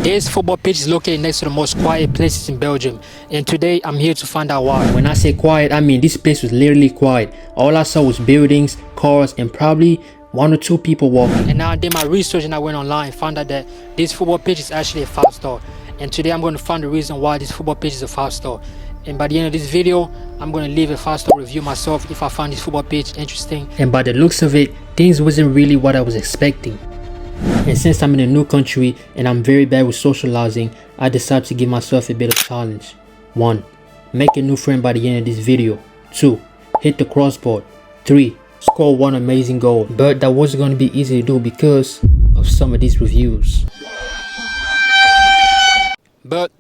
This football pitch is located next to the most quiet places in Belgium, and today I'm here to find out why. When I say quiet, I mean this place was literally quiet. All I saw was buildings, cars, and probably one or two people walking. And now I did my research and I went online and found out that this football pitch is actually a 5-star. And today I'm going to find the reason why this football pitch is a 5-star. And by the end of this video, I'm going to leave a 5-star review myself if I find this football pitch interesting. And by the looks of it, things wasn't really what I was expecting. And since I'm in a new country and I'm very bad with socializing, I decided to give myself a bit of challenge. 1. Make a new friend by the end of this video. 2. Hit the crossbar. 3. Score one amazing goal. But that wasn't going to be easy to do because of some of these reviews. But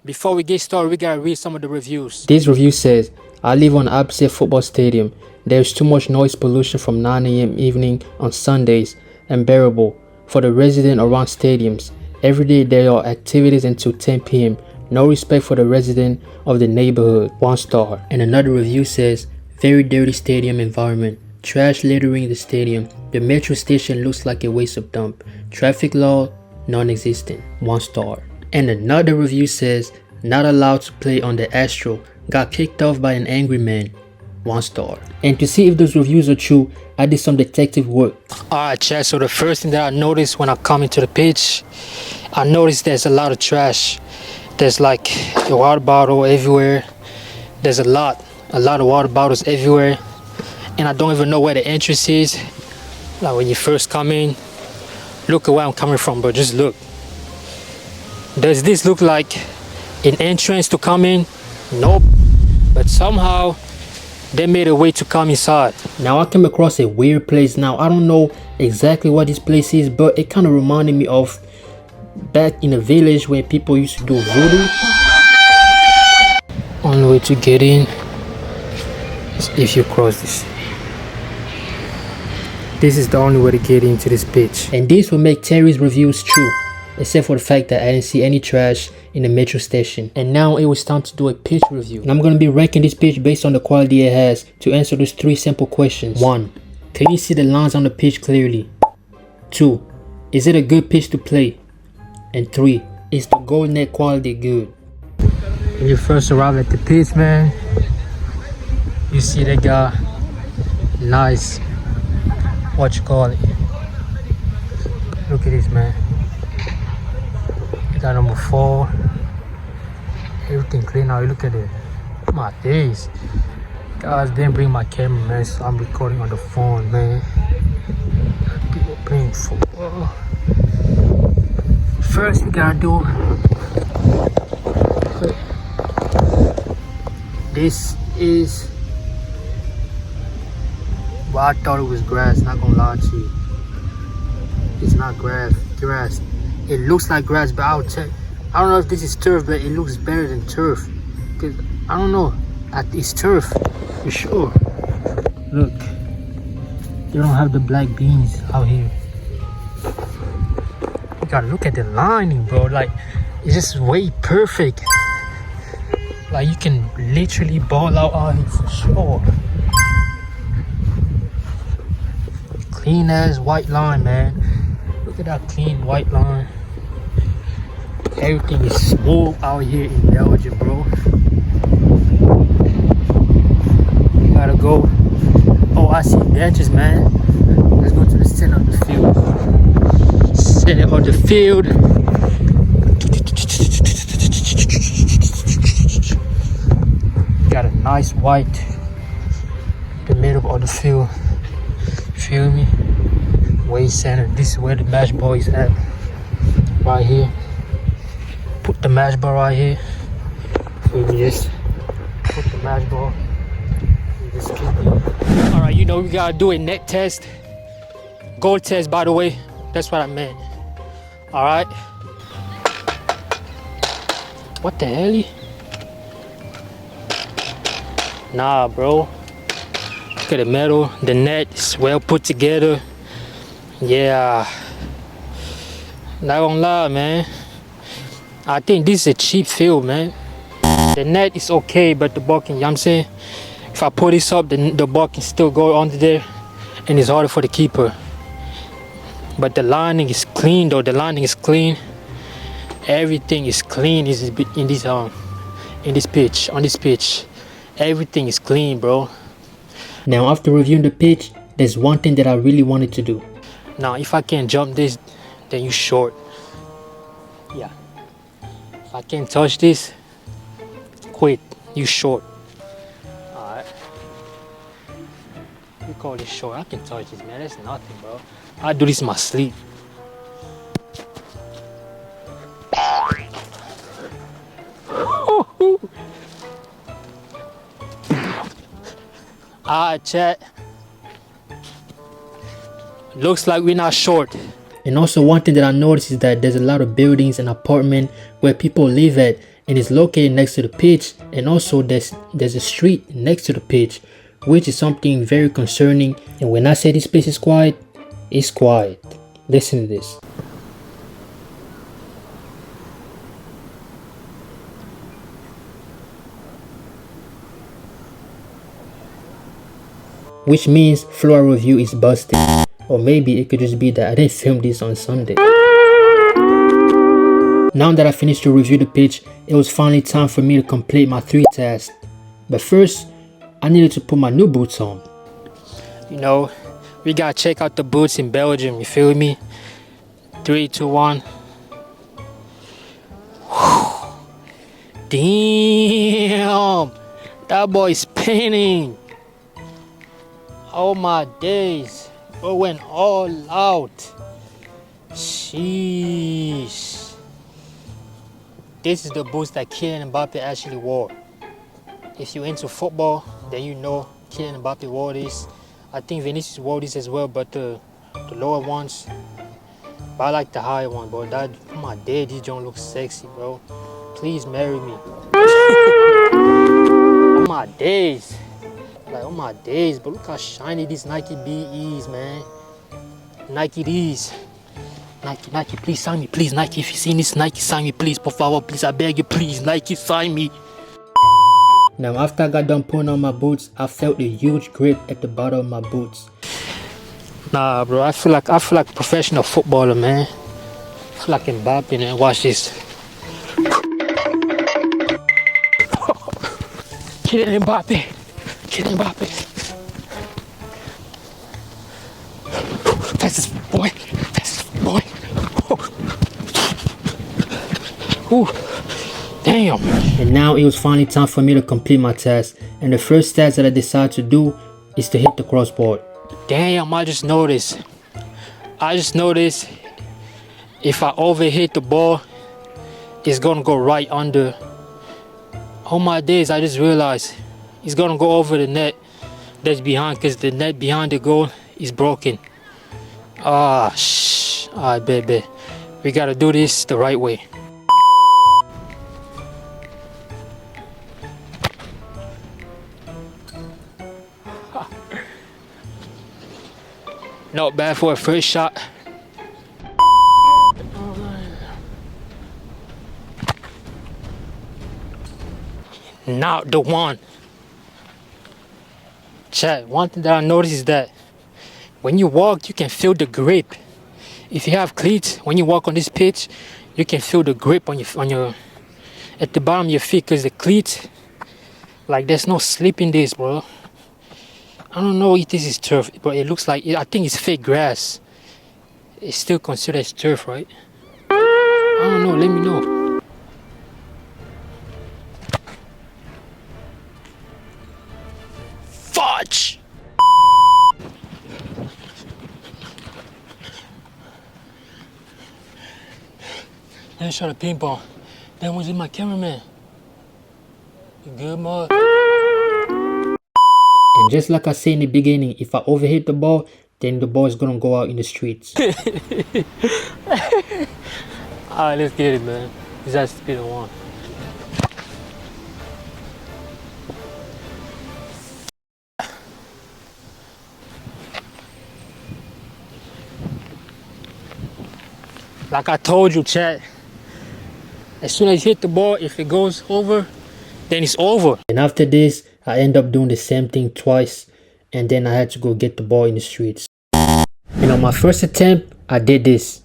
before we get started, we gotta read some of the reviews. This review says, I live on the opposite football stadium. There's too much noise pollution from 9 AM evening on Sundays. Unbearable for the resident around stadiums. Every day there are activities until 10 PM. No respect for the resident of the neighborhood. 1 star. And another review says, very dirty stadium environment. Trash littering the stadium. The metro station looks like a waste of dump. Traffic law non-existent. 1 star. And another review says, not allowed to play on the Astro. Got kicked off by an angry man. 1 star. And to see if those reviews are true, I did some detective work. Alright chat, so the first thing that I noticed when I come into the pitch, I noticed there's a lot of trash. There's like a water bottle everywhere. There's a lot of water bottles everywhere. And I don't even know where the entrance is. Like when you first come in, look at where I'm coming from, bro, just look. Does this look like an entrance to come in? Nope. But somehow they made a way to come inside. Now I came across a weird place. Now I don't know exactly what this place is, but it kind of reminded me of back in the village where people used to do voodoo. Only way to get in is if you cross this. This is the only way to get into this pitch. And this will make Terry's reviews true, except for the fact that I didn't see any trash in the metro station. And now it was time to do a pitch review. And I'm going to be ranking this pitch based on the quality it has to answer those 3 simple questions. 1. Can you see the lines on the pitch clearly? 2. Is it a good pitch to play? And 3. Is the goal net quality good? When you first arrive at the pitch, man, you see they got nice, what you call it? Look at this, man. Got number 4. Everything clean now. Look at it. My days. Guys, didn't bring my camera, man, so I'm recording on the phone, man. People playing football. First we gotta do, this is, well, I thought it was grass, not gonna lie to you. It's not grass. It looks like grass, but I'll check. I don't know if this is turf, but it looks better than turf. Cause I don't know, it's turf for sure. Look, they don't have the black beans out here. You gotta look at the lining, bro. Like, it's just way perfect. Like, you can literally ball out here for sure. Clean as white line, man. Look at that clean white line. Everything is smooth out here in Belgium, bro. You gotta go. Oh, I see benches, man. Let's go to the center of the field. Center of the field. Got a nice white in the middle of the field. Feel me? Way center. This is where the match ball is at. Right here. Put the match ball right here. Feel me? Just put the match ball. Just keep it. Alright, you know we gotta do a net test. Goal test, by the way. That's what I meant. Alright. What the hell? Nah, bro. Look at the metal. The net is well put together. Yeah. Not gonna lie, man. I think this is a cheap field, man. The net is okay, but the ball can, you know what I'm saying? If I put this up, the ball can still go under there, and it's harder for the keeper. But the lining is clean, though. The lining is clean. Everything is clean in this pitch, on this pitch. Everything is clean, bro. Now after reviewing the pitch, there's one thing that I really wanted to do. Now if I can't jump this, then you short. Yeah. If I can't touch this, quit. You short. Alright. We call this short. I can touch this, man. That's nothing, bro. I do this in my sleep. Alright, chat. Looks like we're not short. And also one thing that I noticed is that there's a lot of buildings and apartments where people live at, and it's located next to the pitch, and also there's a street next to the pitch, which is something very concerning. And when I say this place is quiet, it's quiet. Listen to this. Which means floor review is busted. Or maybe it could just be that I didn't film this on Sunday. Now that I finished to review the pitch, it was finally time for me to complete my 3 tasks. But first, I needed to put my new boots on. You know, we gotta check out the boots in Belgium, you feel me? 3, 2, 1. Damn! That boy's spinning! Oh my days! Bro went all out. Sheesh. This is the boots that Kylian Mbappe actually wore. If you're into football, then you know Kylian Mbappe wore this. I think Vinicius wore this as well, but the lower ones. But I like the higher one, bro. That, oh my days, this don't look sexy, bro. Please marry me. Oh my days. Like, oh my days, but look how shiny these Nike BEs, man. Nike these. Nike, please sign me, please. Nike, if you see this, Nike, sign me, please. Por favor, please, I beg you, please. Nike, sign me. Now, after I got done putting on my boots, I felt a huge grip at the bottom of my boots. Nah, bro, I feel like a professional footballer, man. I feel like Mbappe, man. Watch this. Kylian Mbappe. Kylian Mbappe. That's his boy. That's his boy. Ooh. Damn. And now it was finally time for me to complete my task. And the first task that I decided to do is to hit the crossbar. Damn, I just noticed if I overhit the ball, it's gonna go right under. Oh my days, I just realized it's gonna go over the net that's behind, because the net behind the goal is broken. Alright, baby. We gotta do this the right way. Not bad for a first shot. Not the one. Chat, one thing that I noticed is that when you walk, you can feel the grip. If you have cleats, when you walk on this pitch, you can feel the grip on your at the bottom of your feet, because the cleats, like, there's no slip in this, bro. I don't know if this is turf, but it looks like I think it's fake grass. It's still considered as turf, right? I don't know. Let me know. Fudge! Let's try the ping pong. That was in my cameraman. You good, mud? And just like I said in the beginning, if I overhit the ball, then the ball is gonna go out in the streets. Alright, let's get it, man. This has to be the one. Like I told you, chat, as soon as you hit the ball, if it goes over, then it's over. And after this, I end up doing the same thing twice, and then I had to go get the ball in the streets. And on my first attempt, I did this.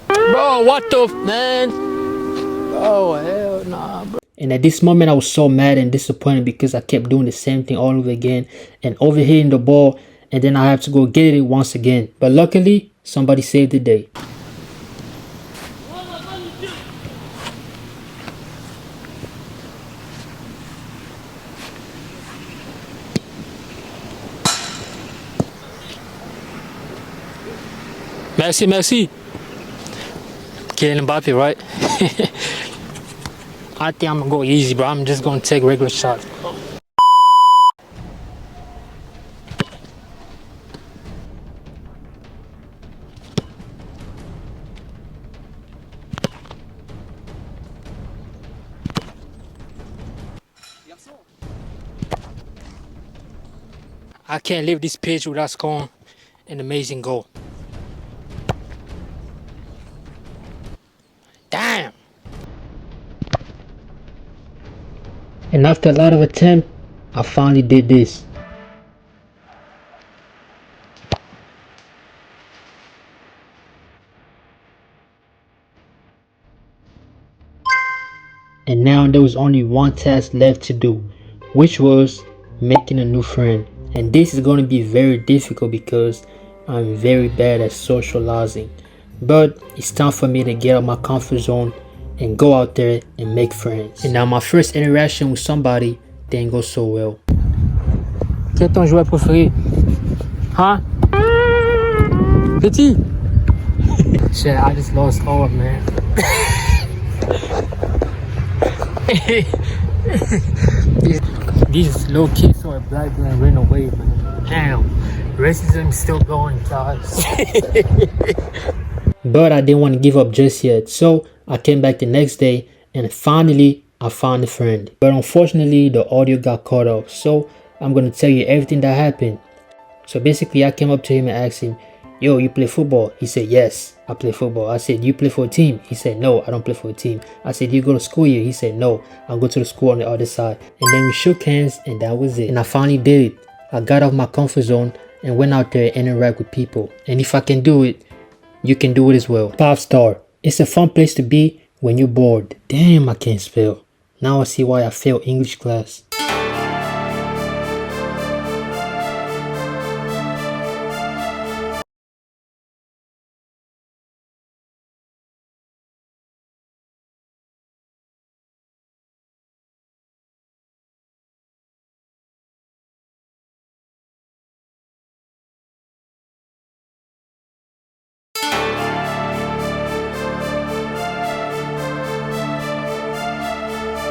Bro, Oh, what the man? Oh, hell nah, bro. And at this moment, I was so mad and disappointed because I kept doing the same thing all over again and overhitting the ball, and then I have to go get it once again. But luckily, somebody saved the day. Merci, merci. Kylian Mbappe, right? I think I'm gonna go easy, bro. I'm just gonna take regular shots. I can't leave this pitch without scoring an amazing goal. Damn! And after a lot of attempts, I finally did this. And now there was only one task left to do, which was making a new friend. And this is going to be very difficult because I'm very bad at socializing. But it's time for me to get out of my comfort zone and go out there and make friends. And now my first interaction with somebody didn't go so well. Quel est ton joueur préféré? Huh? Petit? Shit, I just lost all, man. these little kids saw a black girl and ran away, man. Damn, racism is still going, guys. But I didn't want to give up just yet, so I came back the next day and finally I found a friend. But unfortunately the audio got cut off, so I'm gonna tell you everything that happened. So basically I came up to him and asked him, yo, you play football? He said, yes, I play football. I said, you play for a team? He said, no, I don't play for a team. I said, do you go to school here? He said, no, I go to the school on the other side. And then we shook hands and that was it. And I finally did it. I got off my comfort zone and went out there and interact with people. And if I can do it, you can do it as well. 5-star. It's a fun place to be when you're bored. Damn, I can't spell. Now I see why I failed English class.